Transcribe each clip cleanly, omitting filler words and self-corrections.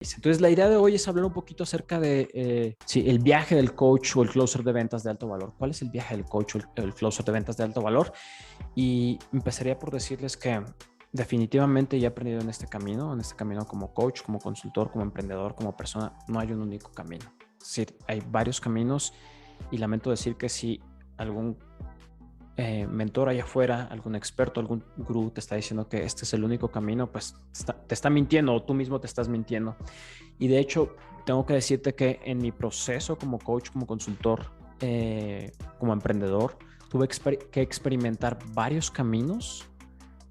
dice. Entonces, la idea de hoy es hablar un poquito acerca de sí, el viaje del coach o el closer de ventas de alto valor. ¿Cuál es el viaje del coach o el closer de ventas de alto valor? Y empezaría por decirles que definitivamente ya he aprendido en este camino como coach, como consultor, como emprendedor, como persona, no hay un único camino. Es decir, hay varios caminos y lamento decir que si algún mentor allá afuera, algún experto, algún gurú te está diciendo que este es el único camino, pues te está mintiendo o tú mismo te estás mintiendo. Y de hecho, tengo que decirte que en mi proceso como coach, como consultor, como emprendedor, tuve que experimentar varios caminos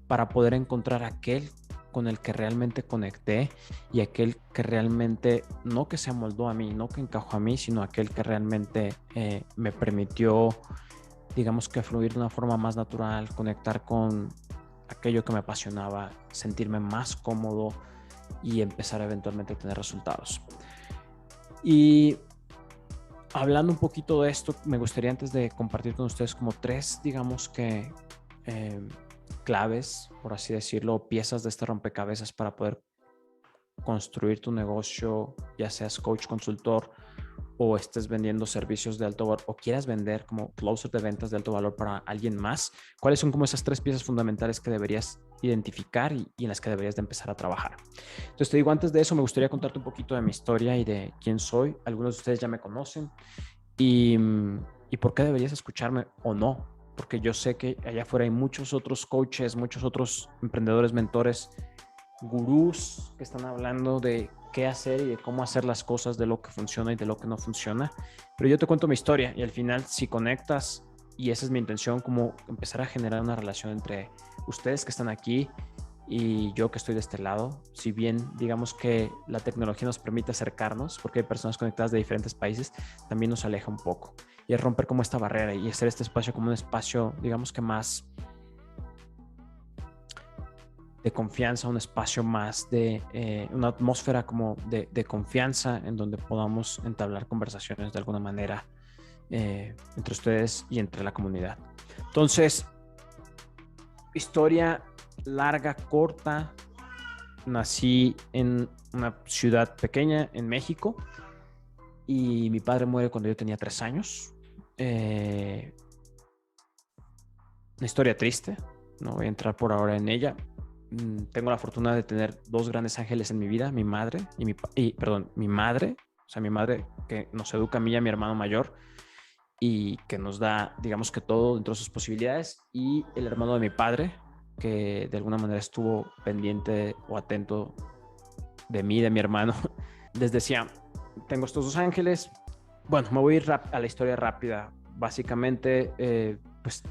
para poder encontrar aquel con el que realmente conecté y aquel que realmente, no que se amoldó a mí, no que encajó a mí, sino aquel que realmente me permitió, digamos que fluir de una forma más natural, conectar con aquello que me apasionaba, sentirme más cómodo y empezar eventualmente a tener resultados. Y hablando un poquito de esto, me gustaría antes de compartir con ustedes como tres, digamos que claves, por así decirlo, piezas de este rompecabezas para poder construir tu negocio, ya seas coach, consultor o estés vendiendo servicios de alto valor o quieras vender como closer de ventas de alto valor para alguien más. ¿Cuáles son como esas tres piezas fundamentales que deberías identificar y en las que deberías de empezar a trabajar? Entonces te digo, antes de eso me gustaría contarte un poquito de mi historia y de quién soy. Algunos de ustedes ya me conocen y por qué deberías escucharme o no, porque yo sé que allá afuera hay muchos otros coaches, muchos otros emprendedores, mentores, gurús que están hablando de qué hacer y de cómo hacer las cosas, de lo que funciona y de lo que no funciona. Pero yo te cuento mi historia y al final si conectas, y esa es mi intención, como empezar a generar una relación entre ustedes que están aquí y yo que estoy de este lado. Si bien digamos que la tecnología nos permite acercarnos, porque hay personas conectadas de diferentes países, también nos aleja un poco. Y es romper como esta barrera y hacer este espacio como un espacio, digamos que más de confianza, un espacio más de una atmósfera como de confianza en donde podamos entablar conversaciones de alguna manera entre ustedes y entre la comunidad. Entonces, historia larga, corta. Nací en una ciudad pequeña en México y mi padre muere cuando yo tenía 3 años. Una historia triste, no voy a entrar por ahora en ella. Tengo la fortuna de tener 2 grandes ángeles en mi vida, mi madre mi madre, o sea, mi madre que nos educa a mí y a mi hermano mayor y que nos da, digamos que todo dentro de sus posibilidades, y el hermano de mi padre, que de alguna manera estuvo pendiente o atento de mí, de mi hermano. Les decía, tengo estos 2 ángeles. Bueno, me voy a ir a la historia rápida. Básicamente, pues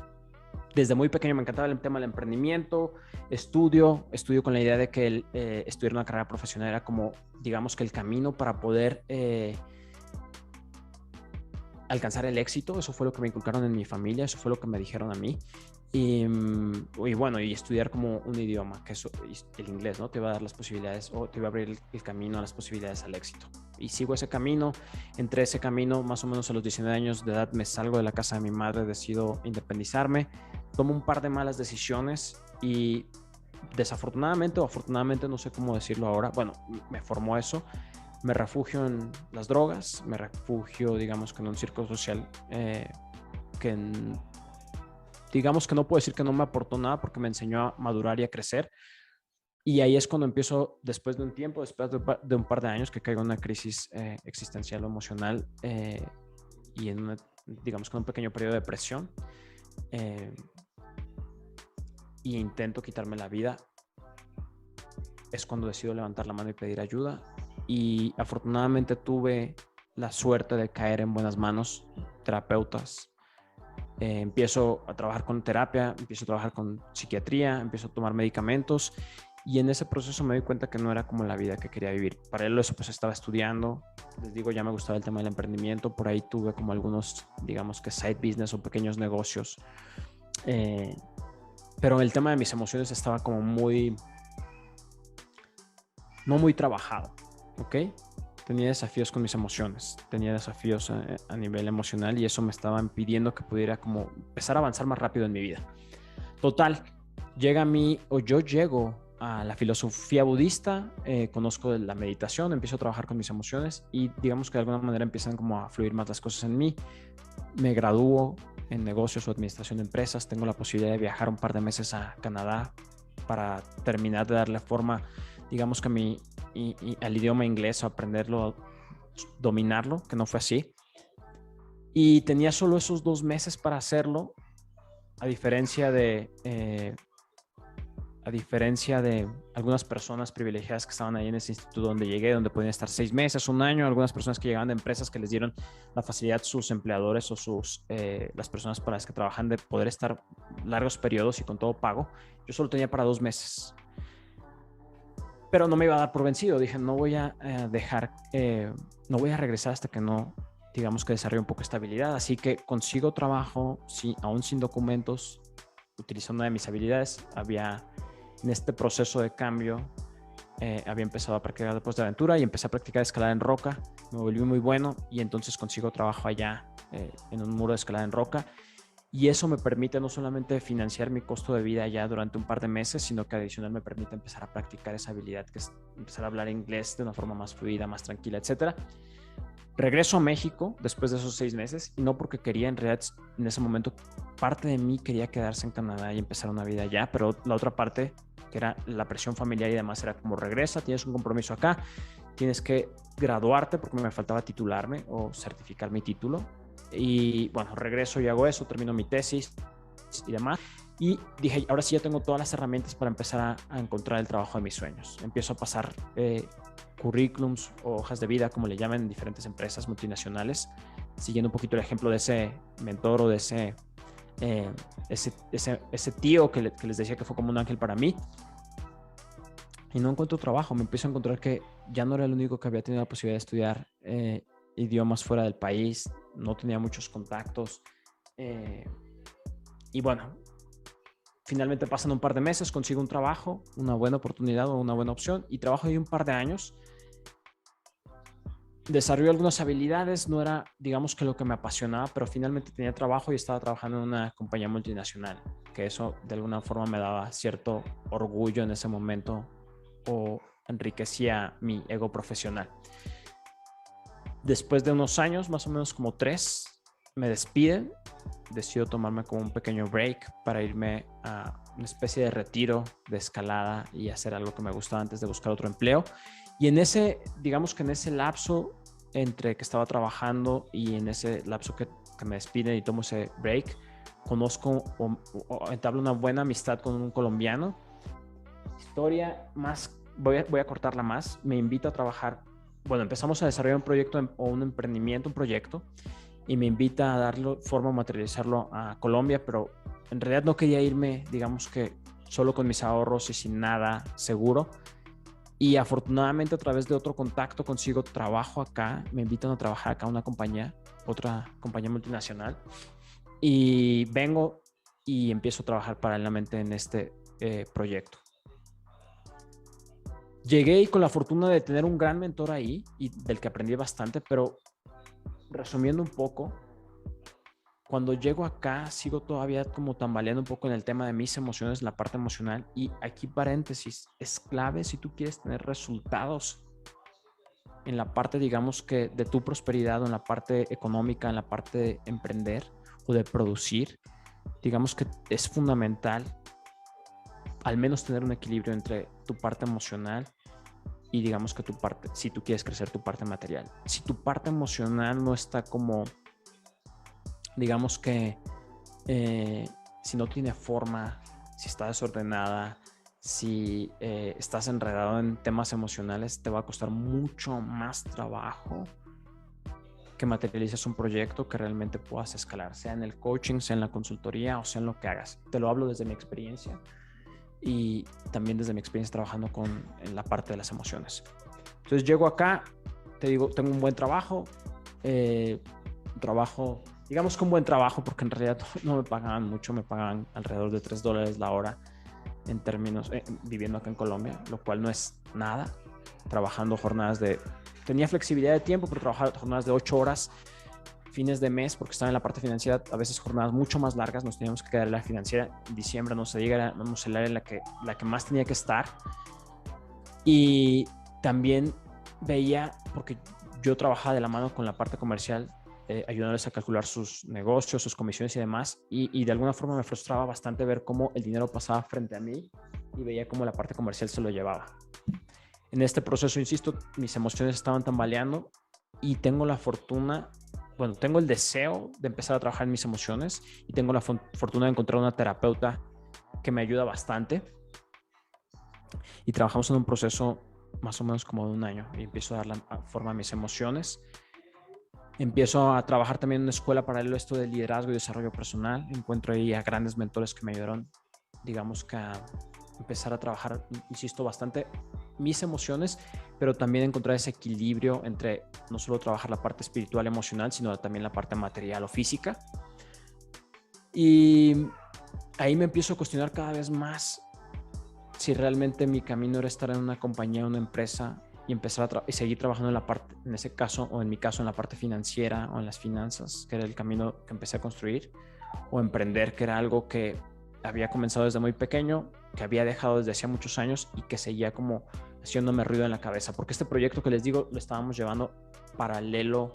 desde muy pequeño me encantaba el tema del emprendimiento, estudio con la idea de que estudiar una carrera profesional era como, digamos que el camino para poder alcanzar el éxito. Eso fue lo que me inculcaron en mi familia, eso fue lo que me dijeron a mí. Y bueno, y estudiar como un idioma, que eso, el inglés, ¿no? Te iba a dar las posibilidades o te iba a abrir el camino a las posibilidades al éxito. Y sigo ese camino. Entre ese camino, más o menos a los 19 años de edad, me salgo de la casa de mi madre, decido independizarme, tomo un par de malas decisiones y desafortunadamente o afortunadamente, no sé cómo decirlo ahora, bueno, me formó eso. Me refugio en las drogas, me refugio, digamos que en un círculo social que digamos que no puedo decir que no me aportó nada porque me enseñó a madurar y a crecer. Y ahí es cuando empiezo, después de un tiempo, después de un par de años, que caigo en una crisis existencial o emocional y en una, digamos que en un pequeño periodo de depresión. Y intento quitarme la vida. Es cuando decido levantar la mano y pedir ayuda. Y afortunadamente tuve la suerte de caer en buenas manos, terapeutas. Empiezo a trabajar con terapia, empiezo a trabajar con psiquiatría, empiezo a tomar medicamentos y en ese proceso me doy cuenta que no era como la vida que quería vivir. Paralelo a eso, pues estaba estudiando, les digo, ya me gustaba el tema del emprendimiento, por ahí tuve como algunos, digamos que side business o pequeños negocios, pero el tema de mis emociones estaba como no muy trabajado, ¿ok? Tenía desafíos con mis emociones, tenía desafíos a nivel emocional y eso me estaba impidiendo que pudiera como empezar a avanzar más rápido en mi vida. Total, llega a mí o yo llego a la filosofía budista, conozco de la meditación, empiezo a trabajar con mis emociones y digamos que de alguna manera empiezan como a fluir más las cosas en mí. Me gradúo en negocios o administración de empresas, tengo la posibilidad de viajar un par de meses a Canadá para terminar de darle forma, digamos que al idioma inglés, o aprenderlo, dominarlo, que no fue así. Y tenía solo esos 2 meses para hacerlo, a diferencia de algunas personas privilegiadas que estaban ahí en ese instituto donde llegué, donde podían estar 6 meses, un año, algunas personas que llegaban de empresas que les dieron la facilidad sus empleadores o las personas para las que trabajan de poder estar largos periodos y con todo pago. Yo solo tenía para 2 meses. Pero no me iba a dar por vencido. Dije, no voy a no voy a regresar hasta que no, digamos que desarrolle un poco de estabilidad. Así que consigo trabajo, sí, aún sin documentos, utilizando una de mis habilidades. En este proceso de cambio, había empezado a practicar deportes de aventura y empecé a practicar escalada en roca. Me volví muy bueno y entonces consigo trabajo allá en un muro de escalada en roca. Y eso me permite no solamente financiar mi costo de vida ya durante un par de meses, sino que adicional me permite empezar a practicar esa habilidad, que es empezar a hablar inglés de una forma más fluida, más tranquila, etc. Regreso a México después de esos 6 meses y no porque quería, en realidad en ese momento parte de mí quería quedarse en Canadá y empezar una vida allá, pero la otra parte, que era la presión familiar y demás, era como regresa, tienes un compromiso acá, tienes que graduarte porque me faltaba titularme o certificar mi título. Y bueno, regreso y hago eso, termino mi tesis y demás. Y dije, ahora sí ya tengo todas las herramientas para empezar a encontrar el trabajo de mis sueños. Empiezo a pasar currículums o hojas de vida, como le llaman en diferentes empresas multinacionales, siguiendo un poquito el ejemplo de ese mentor o de ese tío que les decía que fue como un ángel para mí. Y no encuentro trabajo. Me empiezo a encontrar que ya no era el único que había tenido la posibilidad de estudiar idiomas fuera del país, no tenía muchos contactos. Y bueno, finalmente pasan un par de meses, consigo un trabajo, una buena oportunidad o una buena opción, y trabajo ahí un par de años. Desarrollé algunas habilidades, no era, digamos, que lo que me apasionaba, pero finalmente tenía trabajo y estaba trabajando en una compañía multinacional, que eso de alguna forma me daba cierto orgullo en ese momento o enriquecía mi ego profesional. Después de unos años, más o menos como 3, me despiden. Decido tomarme como un pequeño break para irme a una especie de retiro de escalada y hacer algo que me gustaba antes de buscar otro empleo. Y digamos que en ese lapso entre que estaba trabajando y en ese lapso que me despiden y tomo ese break, conozco o entablo una buena amistad con un colombiano. Historia más, voy a cortarla más. Me invita a trabajar. Bueno, empezamos a desarrollar un proyecto o un emprendimiento, un proyecto, y me invita a darle forma, a materializarlo a Colombia, pero en realidad no quería irme, digamos que solo con mis ahorros y sin nada seguro. Y afortunadamente a través de otro contacto consigo trabajo acá, me invitan a trabajar acá a otra compañía multinacional, y vengo y empiezo a trabajar paralelamente en este proyecto. Llegué y con la fortuna de tener un gran mentor ahí y del que aprendí bastante, pero resumiendo un poco, cuando llego acá sigo todavía como tambaleando un poco en el tema de mis emociones, la parte emocional, y aquí paréntesis, es clave si tú quieres tener resultados en la parte, digamos que de tu prosperidad o en la parte económica, en la parte de emprender o de producir, digamos que es fundamental al menos tener un equilibrio entre tu parte emocional y digamos que tu parte, si tú quieres crecer, tu parte material. Si tu parte emocional no está como, digamos que, si no tiene forma, si está desordenada, si estás enredado en temas emocionales, te va a costar mucho más trabajo que materialices un proyecto que realmente puedas escalar, sea en el coaching, sea en la consultoría o sea en lo que hagas. Te lo hablo desde mi experiencia y también desde mi experiencia trabajando en la parte de las emociones. Entonces llego acá, te digo, tengo un buen trabajo, digamos que un buen trabajo, porque en realidad no me pagaban mucho, me pagaban alrededor de $3 la hora en términos, viviendo acá en Colombia, lo cual no es nada, trabajando tenía flexibilidad de tiempo, pero trabajaba jornadas de 8 horas fines de mes, porque estaba en la parte financiera, a veces jornadas mucho más largas, nos teníamos que quedar en la financiera. En diciembre, no se diga, era el área en la que más tenía que estar. Y también veía, porque yo trabajaba de la mano con la parte comercial, ayudándoles a calcular sus negocios, sus comisiones y demás, y de alguna forma me frustraba bastante ver cómo el dinero pasaba frente a mí y veía cómo la parte comercial se lo llevaba. En este proceso, insisto, mis emociones estaban tambaleando y tengo la fortuna, bueno, tengo el deseo de empezar a trabajar en mis emociones y tengo la fortuna de encontrar una terapeuta que me ayuda bastante, y trabajamos en un proceso más o menos como de un año y empiezo a dar forma a mis emociones. Empiezo a trabajar también en una escuela paralela a esto de liderazgo y desarrollo personal. Encuentro ahí a grandes mentores que me ayudaron, digamos, que a empezar a trabajar, insisto, bastante mis emociones, pero también encontrar ese equilibrio entre no solo trabajar la parte espiritual, emocional, sino también la parte material o física. Y ahí me empiezo a cuestionar cada vez más si realmente mi camino era estar en una compañía, una empresa, y empezar y seguir trabajando en la parte, en ese caso, o en mi caso, en la parte financiera o en las finanzas, que era el camino que empecé a construir, o emprender, que era algo que había comenzado desde muy pequeño, que había dejado desde hacía muchos años y que seguía como haciéndome ruido en la cabeza, porque este proyecto que les digo lo estábamos llevando paralelo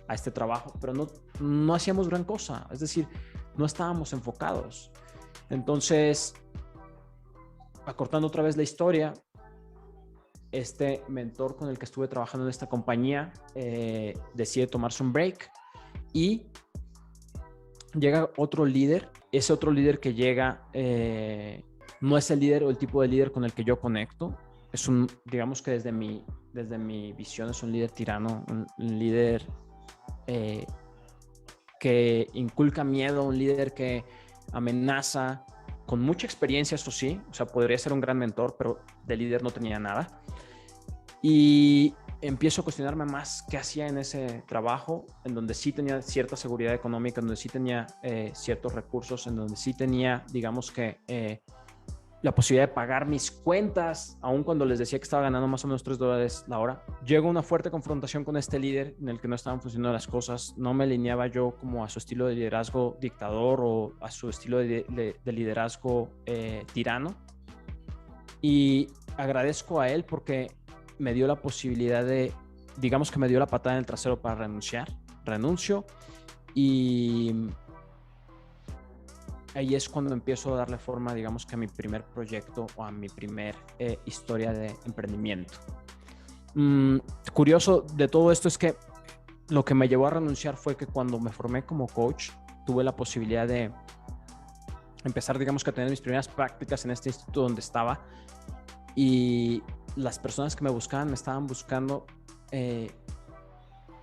a este trabajo, pero no hacíamos gran cosa, es decir, no estábamos enfocados. Entonces, acortando otra vez la historia, este mentor con el que estuve trabajando en esta compañía decide tomarse un break y llega otro líder. Ese otro líder que llega no es el líder o el tipo de líder con el que yo conecto. Es un, digamos que desde mi visión, es un líder tirano, un líder que inculca miedo, un líder que amenaza, con mucha experiencia, eso sí, o sea, podría ser un gran mentor, pero de líder no tenía nada. Y empiezo a cuestionarme más qué hacía en ese trabajo, en donde sí tenía cierta seguridad económica, en donde sí tenía ciertos recursos, en donde sí tenía, digamos que, la posibilidad de pagar mis cuentas, aun cuando les decía que estaba ganando más o menos $3 la hora. Llego a una fuerte confrontación con este líder en el que no estaban funcionando las cosas. No me alineaba yo como a su estilo de liderazgo dictador o a su estilo de liderazgo tirano. Y agradezco a él porque me dio la posibilidad de, digamos que me dio la patada en el trasero para renunciar. Renuncio y ahí es cuando empiezo a darle forma, digamos que a mi primer proyecto o a mi primer historia de emprendimiento. Curioso de todo esto es que lo que me llevó a renunciar fue que cuando me formé como coach, tuve la posibilidad de empezar, digamos que a tener mis primeras prácticas en este instituto donde estaba, y las personas que me buscaban me estaban buscando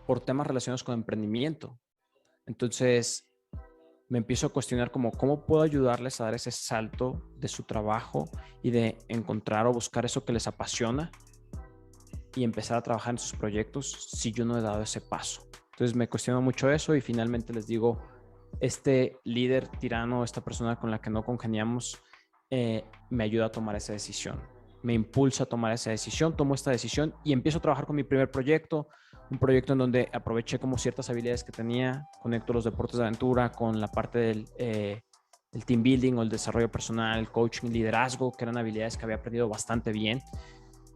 por temas relacionados con emprendimiento. Entonces me empiezo a cuestionar como cómo puedo ayudarles a dar ese salto de su trabajo y de encontrar o buscar eso que les apasiona y empezar a trabajar en sus proyectos si yo no he dado ese paso. Entonces me cuestiono mucho eso y finalmente les digo, este líder tirano, esta persona con la que no congeniamos, me ayuda a tomar esa decisión. Me impulsa a tomar esa decisión, tomo esta decisión y empiezo a trabajar con mi primer proyecto, un proyecto en donde aproveché como ciertas habilidades que tenía, conecto los deportes de aventura con la parte del el team building o el desarrollo personal, el coaching, liderazgo, que eran habilidades que había aprendido bastante bien,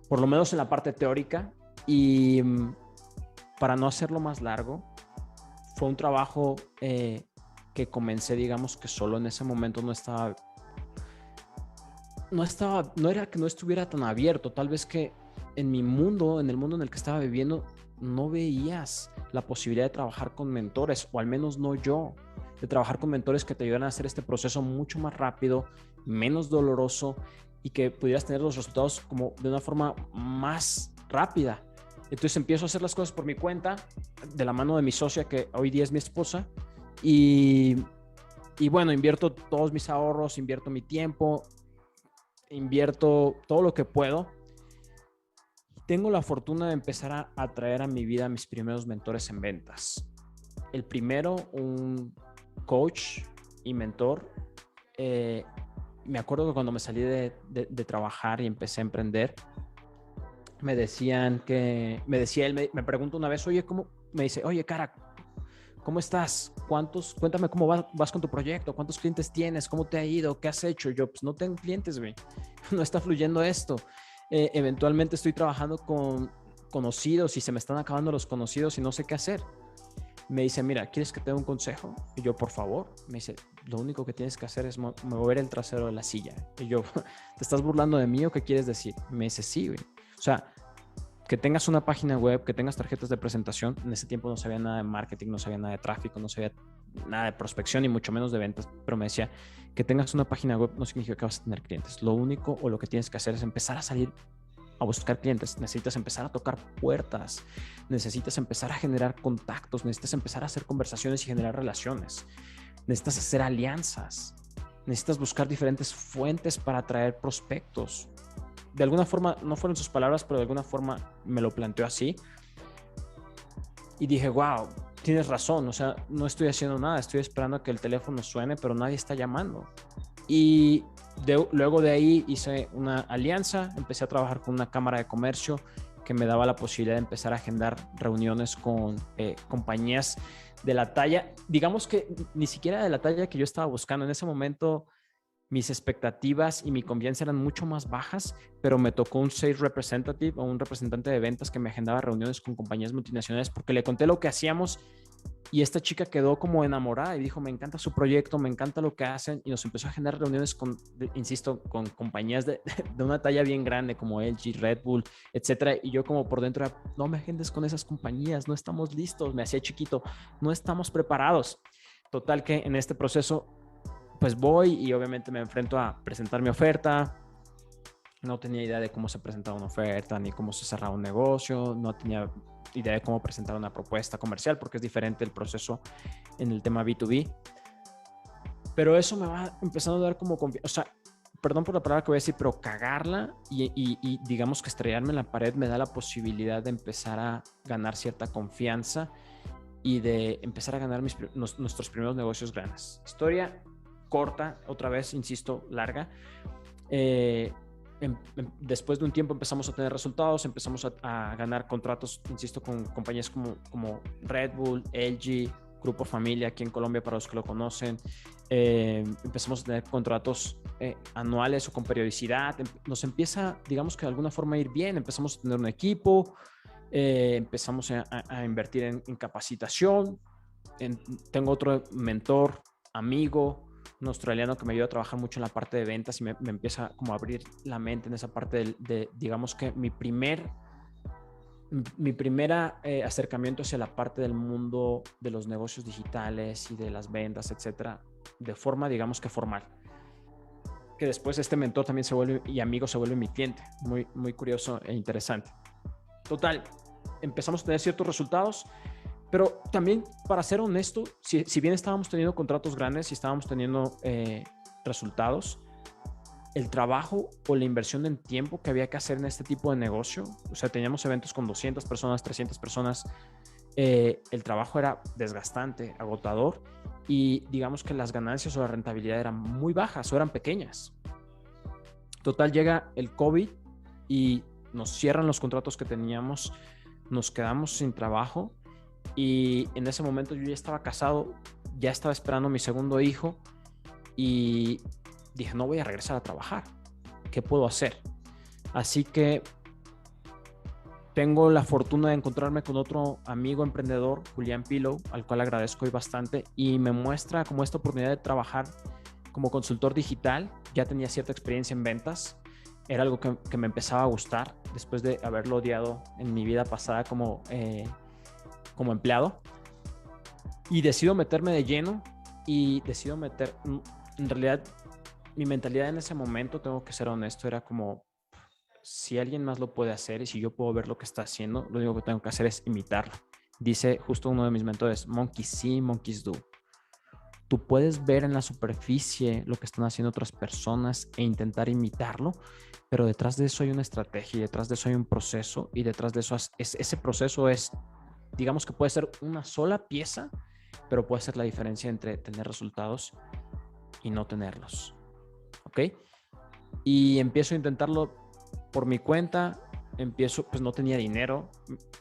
por lo menos en la parte teórica. Y para no hacerlo más largo, fue un trabajo que comencé, digamos que solo en ese momento no era que no estuviera tan abierto, tal vez que en mi mundo, en el mundo en el que estaba viviendo, no veías la posibilidad de trabajar con mentores, o al menos no yo, de trabajar con mentores que te ayudaran a hacer este proceso mucho más rápido, menos doloroso y que pudieras tener los resultados como de una forma más rápida. Entonces empiezo a hacer las cosas por mi cuenta, de la mano de mi socia, que hoy día es mi esposa, y bueno, invierto todos mis ahorros, invierto mi tiempo, invierto todo lo que puedo. Tengo la fortuna de empezar a atraer a mi vida a mis primeros mentores en ventas. El primero, un coach y mentor. Me acuerdo que cuando me salí de trabajar y empecé a emprender, me decía él, me pregunta una vez, oye, ¿cómo? Me dice, oye, cara, ¿cómo estás? Cuéntame cómo vas con tu proyecto, cuántos clientes tienes, cómo te ha ido, qué has hecho. Yo, pues no tengo clientes, güey, no está fluyendo esto. Eventualmente estoy trabajando con conocidos y se me están acabando los conocidos y no sé qué hacer. Me dice, mira, ¿quieres que te dé un consejo? Y yo, por favor. Me dice, lo único que tienes que hacer es mover el trasero de la silla. Y yo, ¿te estás burlando de mí o qué quieres decir? Me dice, sí, güey. O sea, que tengas una página web, que tengas tarjetas de presentación. En ese tiempo no sabía nada de marketing, no sabía nada de tráfico, no sabía nada de prospección y mucho menos de ventas. Pero me decía, que tengas una página web no significa que vas a tener clientes. Lo único o lo que tienes que hacer es empezar a salir a buscar clientes, necesitas empezar a tocar puertas, necesitas empezar a generar contactos, necesitas empezar a hacer conversaciones y generar relaciones, necesitas hacer alianzas, necesitas buscar diferentes fuentes para atraer prospectos. De alguna forma, no fueron sus palabras, pero de alguna forma me lo planteó así. Y dije, wow, tienes razón, o sea, no estoy haciendo nada, estoy esperando a que el teléfono suene, pero nadie está llamando. Y luego de ahí hice una alianza, empecé a trabajar con una cámara de comercio que me daba la posibilidad de empezar a agendar reuniones con compañías de la talla, digamos que ni siquiera de la talla que yo estaba buscando. En ese momento mis expectativas y mi confianza eran mucho más bajas, pero me tocó un sales representative o un representante de ventas que me agendaba reuniones con compañías multinacionales porque le conté lo que hacíamos. Y esta chica quedó como enamorada y dijo, me encanta su proyecto, me encanta lo que hacen. Y nos empezó a generar reuniones con, insisto, con compañías de una talla bien grande como LG, Red Bull, etcétera. Y yo como por dentro, no me agendes con esas compañías, no estamos listos. Me hacía chiquito, no estamos preparados. Total que en este proceso, pues voy y obviamente me enfrento a presentar mi oferta. No tenía idea de cómo se presentaba una oferta, ni cómo se cerraba un negocio, no tenía idea de cómo presentar una propuesta comercial, porque es diferente el proceso en el tema B2B. Pero eso me va empezando a dar como confianza, o sea, perdón por la palabra que voy a decir, pero cagarla y digamos que estrellarme en la pared me da la posibilidad de empezar a ganar cierta confianza y de empezar a ganar nuestros primeros negocios grandes. Historia corta, otra vez, insisto, larga. Después de un tiempo empezamos a tener resultados, empezamos a ganar contratos, insisto, con compañías como Red Bull, LG, Grupo Familia aquí en Colombia para los que lo conocen. Empezamos a tener contratos anuales o con periodicidad. Nos empieza, digamos que de alguna forma a ir bien, empezamos a tener un equipo, empezamos a invertir en capacitación. Tengo otro mentor, amigo, un australiano que me ayuda a trabajar mucho en la parte de ventas y me empieza como a abrir la mente en esa parte digamos que mi primera acercamiento hacia la parte del mundo de los negocios digitales y de las ventas, etcétera, de forma, digamos que formal. Que después este mentor también se vuelve, y amigo se vuelve mi cliente. Muy, muy curioso e interesante. Total, empezamos a tener ciertos resultados. Pero también, para ser honesto, si bien estábamos teniendo contratos grandes y estábamos teniendo resultados, el trabajo o la inversión en tiempo que había que hacer en este tipo de negocio, o sea, teníamos eventos con 200 personas, 300 personas, el trabajo era desgastante, agotador, y digamos que las ganancias o la rentabilidad eran muy bajas o eran pequeñas. Total, llega el COVID y nos cierran los contratos que teníamos, nos quedamos sin trabajo. Y en ese momento yo ya estaba casado, ya estaba esperando mi segundo hijo y dije, no voy a regresar a trabajar. ¿Qué puedo hacer? Así que tengo la fortuna de encontrarme con otro amigo emprendedor, Julián Pillow, al cual agradezco hoy bastante, y me muestra como esta oportunidad de trabajar como consultor digital. Ya tenía cierta experiencia en ventas. Era algo que me empezaba a gustar después de haberlo odiado en mi vida pasada como empleado, y decido meterme de lleno y decido en realidad mi mentalidad en ese momento, tengo que ser honesto, era como, si alguien más lo puede hacer y si yo puedo ver lo que está haciendo, lo único que tengo que hacer es imitarlo. Dice justo uno de mis mentores, monkeys see, monkeys do. Tú puedes ver en la superficie lo que están haciendo otras personas e intentar imitarlo, pero detrás de eso hay una estrategia y detrás de eso hay un proceso, y detrás de eso ese proceso es, digamos que puede ser una sola pieza, pero puede ser la diferencia entre tener resultados y no tenerlos. ¿Ok? Y empiezo a intentarlo por mi cuenta. Pues no tenía dinero,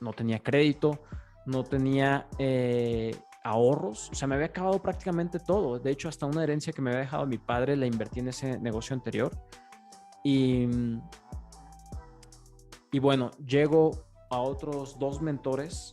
no tenía crédito, no tenía ahorros, o sea, me había acabado prácticamente todo. De hecho, hasta una herencia que me había dejado mi padre la invertí en ese negocio anterior. Y, y bueno, llego a otros 2 mentores,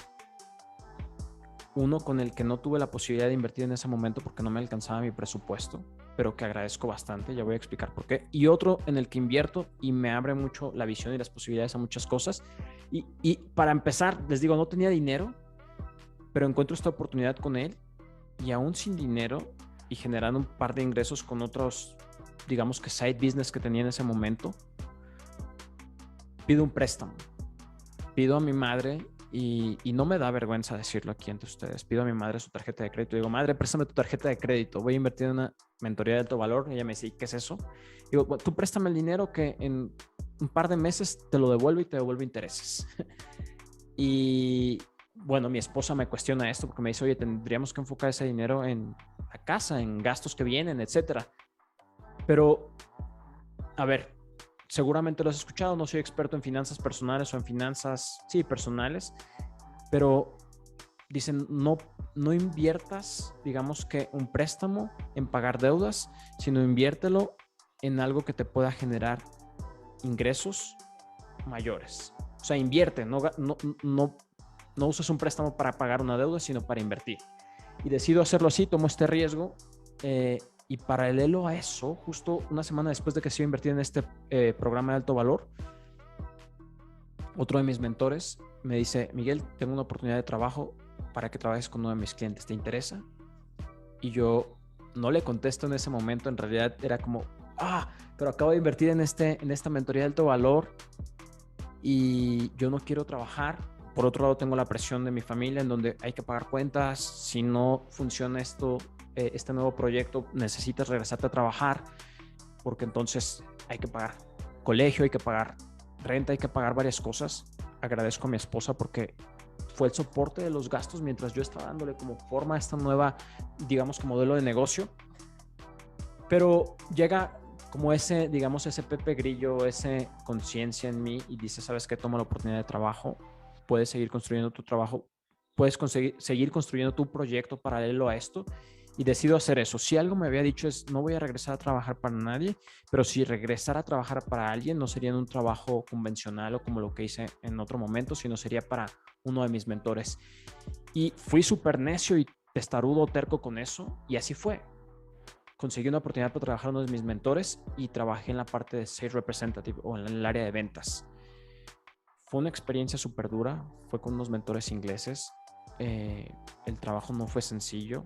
uno con el que no tuve la posibilidad de invertir en ese momento porque no me alcanzaba mi presupuesto, pero que agradezco bastante, ya voy a explicar por qué, y otro en el que invierto y me abre mucho la visión y las posibilidades a muchas cosas. Y para empezar, les digo, no tenía dinero, pero encuentro esta oportunidad con él y aún sin dinero y generando un par de ingresos con otros, digamos que side business que tenía en ese momento, pido un préstamo. Pido a mi madre y no me da vergüenza decirlo aquí ante ustedes. Pido a mi madre su tarjeta de crédito. Digo, madre, préstame tu tarjeta de crédito. Voy a invertir en una mentoría de alto valor. Y ella me dice, ¿qué es eso? Digo, bueno, tú préstame el dinero que en un par de meses te lo devuelvo y te devuelvo intereses. Y bueno, mi esposa me cuestiona esto porque me dice, oye, tendríamos que enfocar ese dinero en la casa, en gastos que vienen, etcétera. Pero, a ver, seguramente lo has escuchado, no soy experto en finanzas personales o en finanzas, sí, personales, pero dicen, no inviertas, digamos que un préstamo en pagar deudas, sino inviértelo en algo que te pueda generar ingresos mayores. O sea, invierte, no uses un préstamo para pagar una deuda, sino para invertir. Y decido hacerlo así, tomo este riesgo. Y paralelo a eso, justo una semana después de que se iba a invertir en este programa de alto valor, otro de mis mentores me dice, Miguel, tengo una oportunidad de trabajo para que trabajes con uno de mis clientes, ¿te interesa? Y yo no le contesto en ese momento, en realidad era como, pero acabo de invertir en esta mentoría de alto valor y yo no quiero trabajar. Por otro lado, tengo la presión de mi familia en donde hay que pagar cuentas. Si no funciona este nuevo proyecto, necesitas regresarte a trabajar porque entonces hay que pagar colegio, hay que pagar renta, hay que pagar varias cosas. Agradezco a mi esposa porque fue el soporte de los gastos mientras yo estaba dándole como forma a esta nueva, digamos, que modelo de negocio. Pero llega como ese, digamos, ese Pepe Grillo, ese conciencia en mí y dice, ¿sabes qué? Toma la oportunidad de trabajo, puedes seguir construyendo tu trabajo, puedes seguir construyendo tu proyecto paralelo a esto y decido hacer eso. Si algo me había dicho es, no voy a regresar a trabajar para nadie, pero si regresara a trabajar para alguien, no sería en un trabajo convencional o como lo que hice en otro momento, sino sería para uno de mis mentores. Y fui súper necio y testarudo, terco con eso y así fue. Conseguí una oportunidad para trabajar en uno de mis mentores y trabajé en la parte de Sales Representative o en el área de ventas. Fue una experiencia súper dura, fue con unos mentores ingleses. El trabajo no fue sencillo,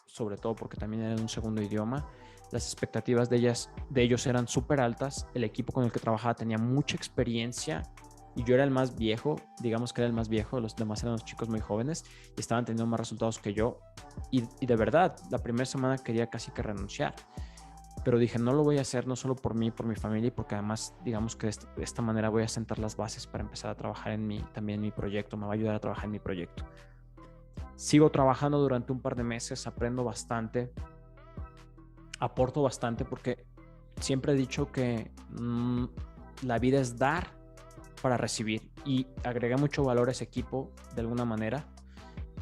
sobre todo porque también era en un segundo idioma. Las expectativas de ellos eran súper altas. El equipo con el que trabajaba tenía mucha experiencia y yo era el más viejo, digamos que era el más viejo, los demás eran los chicos muy jóvenes y estaban teniendo más resultados que yo. Y de verdad, la primera semana quería casi que renunciar. Pero dije, no lo voy a hacer no solo por mí, por mi familia, y porque además, digamos que de esta manera voy a sentar las bases para empezar a trabajar también en mi proyecto, me va a ayudar a trabajar en mi proyecto. Sigo trabajando durante un par de meses, aprendo bastante, aporto bastante, porque siempre he dicho que la vida es dar para recibir, y agregué mucho valor a ese equipo de alguna manera.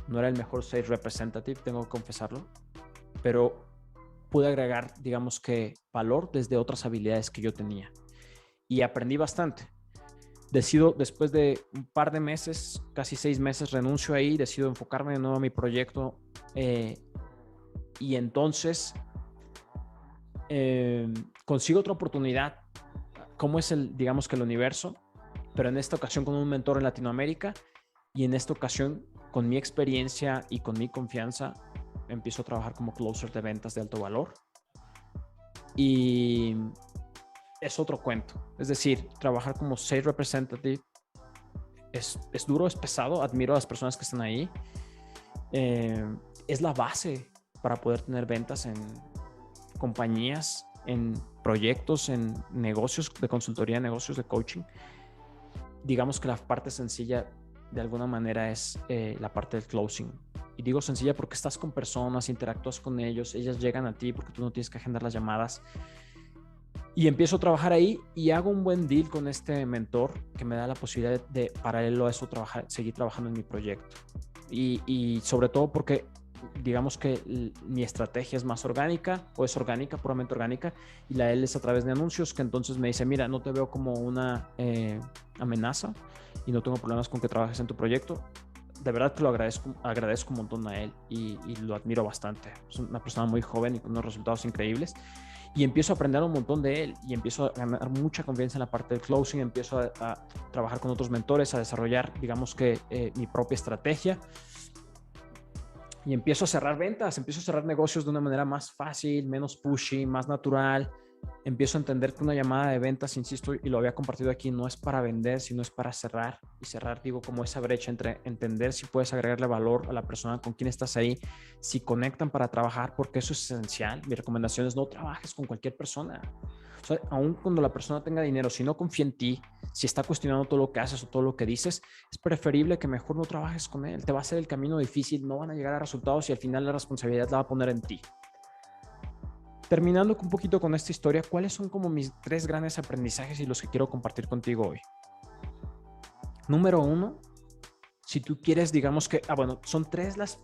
No era el mejor sales representative, tengo que confesarlo, pero pude agregar, digamos que, valor desde otras habilidades que yo tenía y aprendí bastante. Decido, después de un par de meses, casi 6 meses, renuncio ahí, decido enfocarme de nuevo a mi proyecto y entonces consigo otra oportunidad. ¿Cómo es digamos que el universo? Pero en esta ocasión con un mentor en Latinoamérica y en esta ocasión con mi experiencia y con mi confianza empiezo a trabajar como closer de ventas de alto valor y es otro cuento. Es decir, trabajar como sales representative es duro, es pesado. Admiro a las personas que están ahí. Es la base para poder tener ventas en compañías, en proyectos, en negocios de consultoría, negocios de coaching. Digamos que la parte sencilla de alguna manera es la parte del closing. Y digo sencilla porque estás con personas, interactúas con ellos, ellas llegan a ti porque tú no tienes que agendar las llamadas. Y empiezo a trabajar ahí y hago un buen deal con este mentor que me da la posibilidad de paralelo a eso, seguir trabajando en mi proyecto. Y sobre todo porque digamos que mi estrategia es más orgánica o es orgánica, puramente orgánica, y la de él es a través de anuncios, que entonces me dice, mira, no te veo como una amenaza y no tengo problemas con que trabajes en tu proyecto. De verdad que lo agradezco un montón a él y lo admiro bastante. Es una persona muy joven y con unos resultados increíbles. Y empiezo a aprender un montón de él y empiezo a ganar mucha confianza en la parte del closing, empiezo a trabajar con otros mentores, a desarrollar, digamos que mi propia estrategia y empiezo a cerrar ventas, empiezo a cerrar negocios de una manera más fácil, menos pushy, más natural. Empiezo a entender que una llamada de ventas, insisto, y lo había compartido aquí, no es para vender, sino es para cerrar. Y cerrar, digo, como esa brecha entre entender si puedes agregarle valor a la persona con quien estás ahí, si conectan para trabajar, porque eso es esencial. Mi recomendación es no trabajes con cualquier persona. O sea, aun cuando la persona tenga dinero, si no confía en ti, si está cuestionando todo lo que haces o todo lo que dices, es preferible que mejor no trabajes con él. Te va a hacer el camino difícil, no van a llegar a resultados y al final la responsabilidad la va a poner en ti. Terminando un poquito con esta historia, ¿cuáles son como mis 3 grandes aprendizajes y los que quiero compartir contigo hoy? Número 1, si tú quieres, digamos que, bueno, son 3 las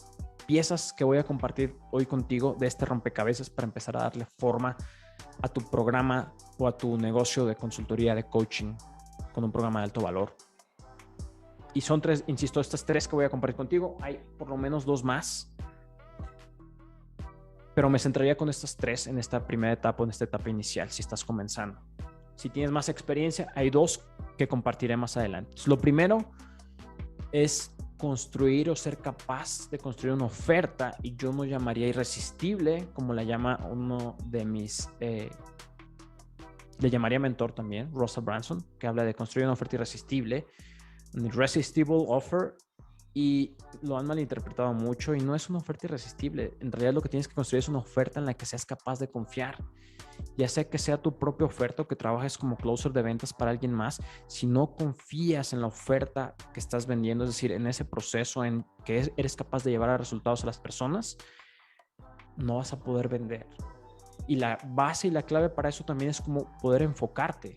piezas que voy a compartir hoy contigo de este rompecabezas para empezar a darle forma a tu programa o a tu negocio de consultoría de coaching con un programa de alto valor. Y son 3, insisto, estas 3 que voy a compartir contigo. Hay por lo menos 2 más, pero me centraría con estas 3 en esta primera etapa, en esta etapa inicial, si estás comenzando. Si tienes más experiencia, hay 2 que compartiré más adelante. Entonces, lo primero es construir o ser capaz de construir una oferta, y yo no llamaría irresistible, como la llama uno de mis, le llamaría mentor también, Russell Brunson, que habla de construir una oferta irresistible, un irresistible offer, y lo han malinterpretado mucho y no es una oferta irresistible. En realidad lo que tienes que construir es una oferta en la que seas capaz de confiar, ya sea que sea tu propia oferta o que trabajes como closer de ventas para alguien más. Si no confías en la oferta que estás vendiendo, es decir, en ese proceso en que eres capaz de llevar a resultados a las personas, no vas a poder vender. Y la base y la clave para eso también es como poder enfocarte,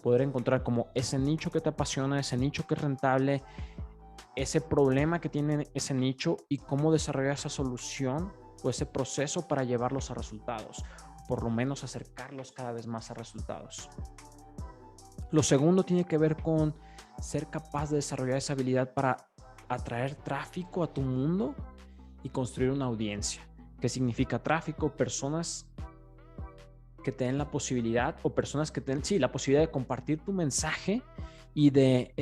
poder encontrar como ese nicho que te apasiona, ese nicho que es rentable, ese problema que tiene ese nicho y cómo desarrollar esa solución o ese proceso para llevarlos a resultados, por lo menos acercarlos cada vez más a resultados. Lo segundo tiene que ver con ser capaz de desarrollar esa habilidad para atraer tráfico a tu mundo y construir una audiencia. ¿Qué significa tráfico? Personas que te den la posibilidad, o personas que te den, sí, la posibilidad de compartir tu mensaje y de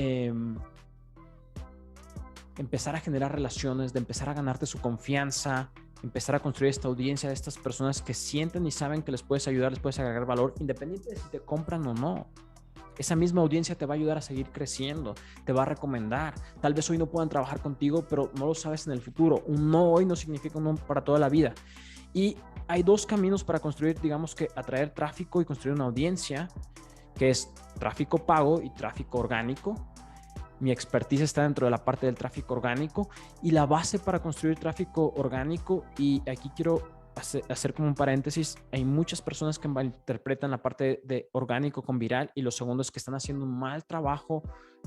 empezar a generar relaciones, de empezar a ganarte su confianza, empezar a construir esta audiencia de estas personas que sienten y saben que les puedes ayudar, les puedes agregar valor, independiente de si te compran o no. Esa misma audiencia te va a ayudar a seguir creciendo, te va a recomendar. Tal vez hoy no puedan trabajar contigo, pero no lo sabes en el futuro. Un no hoy no significa un no para toda la vida. Y hay 2 caminos para construir, digamos que atraer tráfico y construir una audiencia, que es tráfico pago y tráfico orgánico. Mi expertise está dentro de la parte del tráfico orgánico, y la base para construir tráfico orgánico, y aquí quiero hacer como un paréntesis, hay muchas personas que malinterpretan la parte de orgánico con viral, y lo segundo es que están haciendo un mal trabajo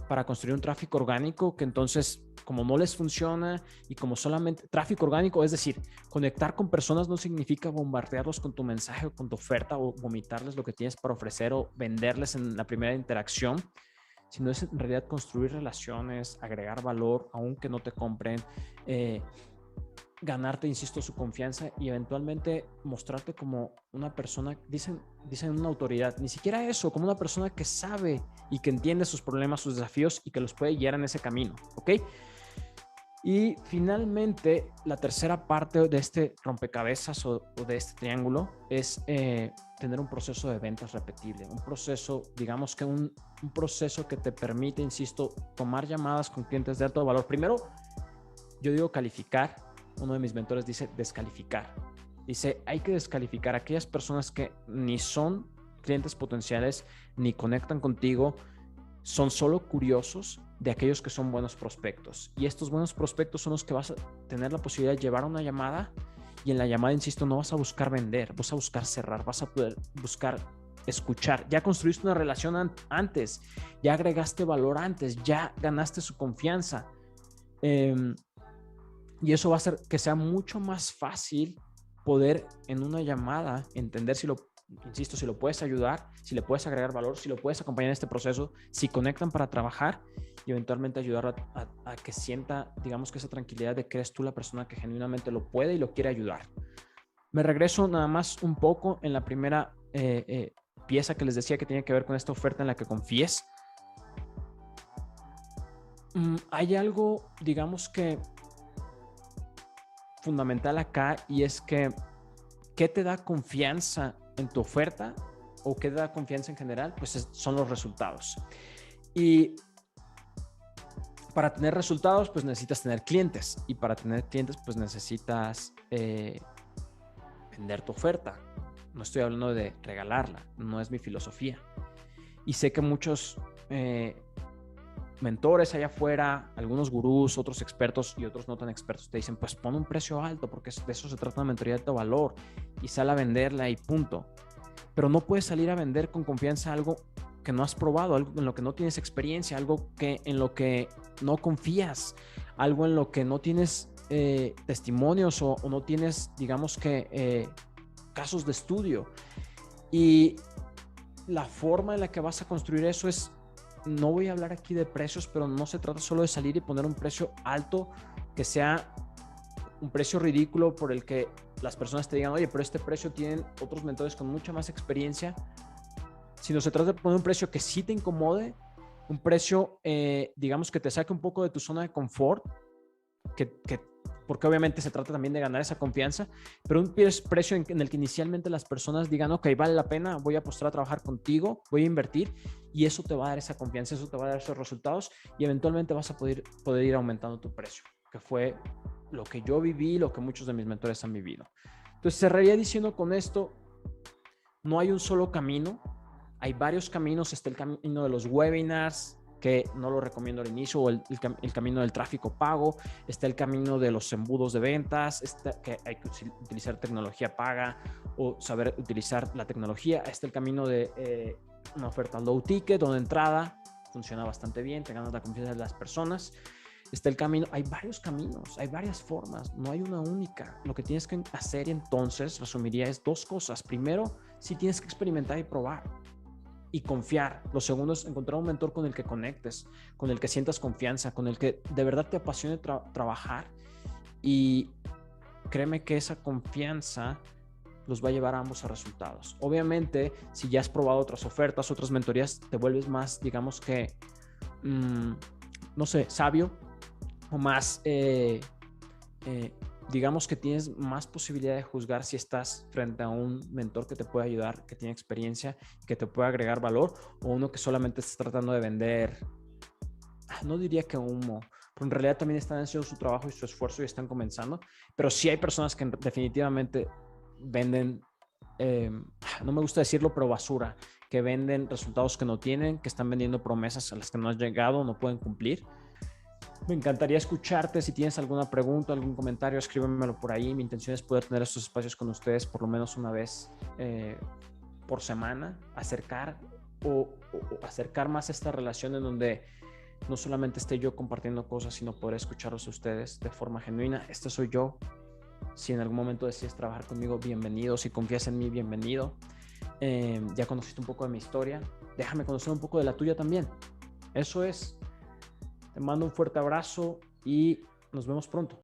para construir un tráfico orgánico, que entonces como no les funciona, y como solamente tráfico orgánico, es decir, conectar con personas no significa bombardearlos con tu mensaje o con tu oferta o vomitarles lo que tienes para ofrecer o venderles en la primera interacción, sino es en realidad construir relaciones, agregar valor, aunque no te compren, ganarte, insisto, su confianza y eventualmente mostrarte como una persona, dicen una autoridad, ni siquiera eso, como una persona que sabe y que entiende sus problemas, sus desafíos y que los puede guiar en ese camino, ¿ok? Y finalmente, la tercera parte de este rompecabezas o de este triángulo es tener un proceso de ventas repetible, un proceso, digamos que un proceso que te permite, insisto, tomar llamadas con clientes de alto valor. Primero, yo digo calificar. Uno de mis mentores dice descalificar. Dice, hay que descalificar a aquellas personas que ni son clientes potenciales, ni conectan contigo, son solo curiosos, de aquellos que son buenos prospectos. Y estos buenos prospectos son los que vas a tener la posibilidad de llevar a una llamada, y en la llamada, insisto, no vas a buscar vender, vas a buscar cerrar, vas a poder buscar escuchar. Ya construiste una relación antes, ya agregaste valor antes, ya ganaste su confianza. Y eso va a hacer que sea mucho más fácil poder en una llamada entender si lo, insisto, si lo puedes ayudar, si le puedes agregar valor, si lo puedes acompañar en este proceso, si conectan para trabajar y eventualmente ayudar a que sienta, digamos, que esa tranquilidad de que eres tú la persona que genuinamente lo puede y lo quiere ayudar. Me regreso nada más un poco en la primera pieza que les decía que tiene que ver con esta oferta en la que confíes. Hay algo, digamos que fundamental acá, y es que ¿qué te da confianza en tu oferta o qué te da confianza en general? Pues son los resultados. Y para tener resultados, pues necesitas tener clientes, y para tener clientes, pues necesitas vender tu oferta. No estoy hablando de regalarla, no es mi filosofía. Y sé que muchos mentores allá afuera, algunos gurús, otros expertos y otros no tan expertos, te dicen, pues pon un precio alto, porque de eso se trata una mentoría de alto valor, y sal a venderla y punto. Pero no puedes salir a vender con confianza algo que no has probado, algo en lo que no tienes experiencia, algo en lo que no confías, algo en lo que no tienes testimonios o no tienes, digamos que, casos de estudio. Y la forma en la que vas a construir eso es, no voy a hablar aquí de precios, pero no se trata solo de salir y poner un precio alto que sea un precio ridículo por el que las personas te digan, oye, pero este precio tienen otros mentores con mucha más experiencia, sino se trata de poner un precio que sí te incomode, un precio, digamos, que te saque un poco de tu zona de confort, porque obviamente se trata también de ganar esa confianza, pero un precio en el que inicialmente las personas digan, ok, vale la pena, voy a apostar a trabajar contigo, voy a invertir, y eso te va a dar esa confianza, eso te va a dar esos resultados, y eventualmente vas a poder ir aumentando tu precio, que fue lo que yo viví, lo que muchos de mis mentores han vivido. Entonces cerraría diciendo con esto, no hay un solo camino, hay varios caminos. Está el camino de los webinars, que no lo recomiendo al inicio, o el camino del tráfico pago. Está el camino de los embudos de ventas, que hay que utilizar tecnología paga o saber utilizar la tecnología. Está el camino de una oferta low ticket, donde de entrada funciona bastante bien, te ganas la confianza de las personas. Está el camino, hay varios caminos, hay varias formas, no hay una única. Lo que tienes que hacer entonces, resumiría, es dos cosas. Primero, sí tienes que experimentar y probar y confiar. Lo segundo es encontrar un mentor con el que conectes, con el que sientas confianza, con el que de verdad te apasione trabajar, y créeme que esa confianza los va a llevar a ambos a resultados. Obviamente, si ya has probado otras ofertas, otras mentorías, te vuelves más, digamos que, no sé, sabio, o más, digamos que tienes más posibilidad de juzgar si estás frente a un mentor que te puede ayudar, que tiene experiencia, que te puede agregar valor, o uno que solamente está tratando de vender, no diría que humo, pero en realidad también están haciendo su trabajo y su esfuerzo y están comenzando. Pero sí hay personas que definitivamente venden, no me gusta decirlo, pero basura, que venden resultados que no tienen, que están vendiendo promesas a las que no han llegado, no pueden cumplir. Me encantaría escucharte. Si tienes alguna pregunta, algún comentario, escríbemelo por ahí. Mi intención es poder tener estos espacios con ustedes por lo menos una vez por semana, acercar acercar más esta relación en donde no solamente esté yo compartiendo cosas, sino poder escucharlos a ustedes de forma genuina. Este soy yo. Si en algún momento decides trabajar conmigo, bienvenido. Si confías en mí, bienvenido. Ya conociste un poco de mi historia, déjame conocer un poco de la tuya también. Eso es. Te mando un fuerte abrazo y nos vemos pronto.